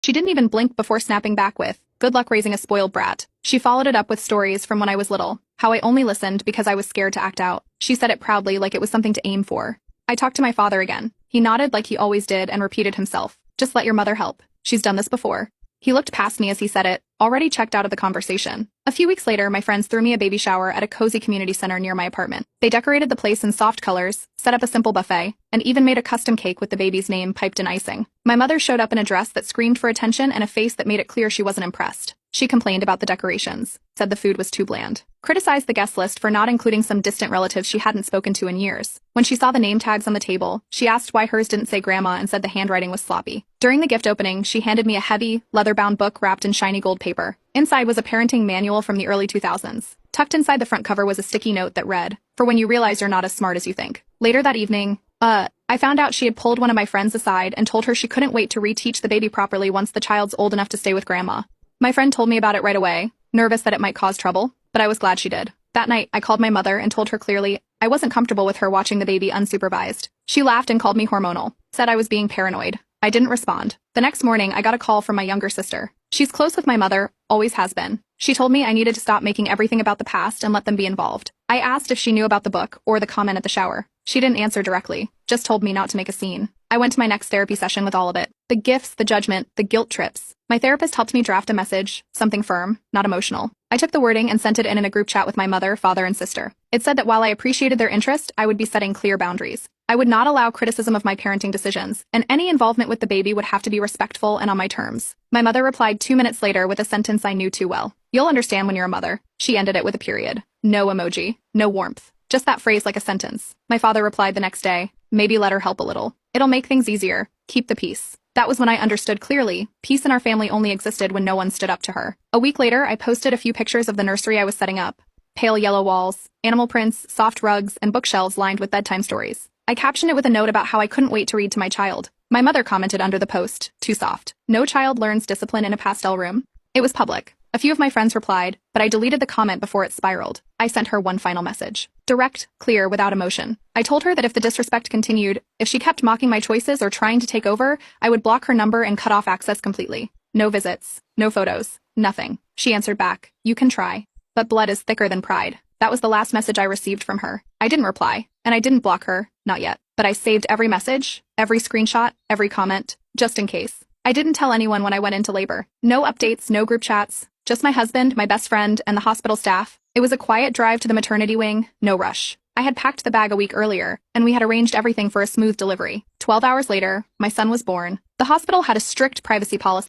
She didn't even blink before snapping back with, "Good luck raising a spoiled brat." She followed it up with stories from when I was little, how I only listened because I was scared to act out. She said it proudly like it was something to aim for. I talked to my father again. He nodded like he always did and repeated himself, "Just let your mother help. She's done this before." He looked past me as he said it, already checked out of the conversation. A few weeks later, my friends threw me a baby shower at a cozy community center near my apartment. They decorated the place in soft colors, set up a simple buffet, and even made a custom cake with the baby's name piped in icing. My mother showed up in a dress that screamed for attention and a face that made it clear she wasn't impressed. She complained about the decorations, said the food was too bland, criticized the guest list for not including some distant relatives she hadn't spoken to in years. When she saw the name tags on the table, she asked why hers didn't say grandma and said the handwriting was sloppy. During the gift opening, she handed me a heavy, leather-bound book wrapped in shiny gold paper. Inside was a parenting manual from the early 2000s. Tucked inside the front cover was a sticky note that read, "For when you realize you're not as smart as you think." Later that evening, I found out she had pulled one of my friends aside and told her she couldn't wait to reteach the baby properly once the child's old enough to stay with grandma. My friend told me about it right away, nervous that it might cause trouble, but I was glad she did. That night, I called my mother and told her clearly I wasn't comfortable with her watching the baby unsupervised. She laughed and called me hormonal, said I was being paranoid. I didn't respond. The next morning, I got a call from my younger sister. She's close with my mother, always has been. She told me I needed to stop making everything about the past and let them be involved. I asked if she knew about the book or the comment at the shower. She didn't answer directly, just told me not to make a scene. I went to my next therapy session with all of it. The gifts, the judgment, the guilt trips. My therapist helped me draft a message, something firm, not emotional. I took the wording and sent it in a group chat with my mother, father, and sister. It said that while I appreciated their interest, I would be setting clear boundaries. I would not allow criticism of my parenting decisions, and any involvement with the baby would have to be respectful and on my terms. My mother replied 2 minutes later with a sentence I knew too well. "You'll understand when you're a mother." She ended it with a period. No emoji, no warmth. Just that phrase like a sentence. My father replied the next day, "Maybe let her help a little. It'll make things easier. Keep the peace." That was when I understood clearly, peace in our family only existed when no one stood up to her. A week later, I posted a few pictures of the nursery I was setting up. Pale yellow walls, animal prints, soft rugs, and bookshelves lined with bedtime stories. I captioned it with a note about how I couldn't wait to read to my child. My mother commented under the post, "Too soft. No child learns discipline in a pastel room." It was public. A few of my friends replied, but I deleted the comment before it spiraled. I sent her one final message. Direct, clear, without emotion. I told her that if the disrespect continued, if she kept mocking my choices or trying to take over, I would block her number and cut off access completely. No visits, no photos, nothing. She answered back, "You can try. But blood is thicker than pride." That was the last message I received from her. I didn't reply, and I didn't block her, not yet. But I saved every message, every screenshot, every comment, just in case. I didn't tell anyone when I went into labor. No updates, no group chats. Just my husband, my best friend, and the hospital staff. It was a quiet drive to the maternity wing, no rush. I had packed the bag a week earlier, and we had arranged everything for a smooth delivery. 12 hours later, my son was born. The hospital had a strict privacy policy.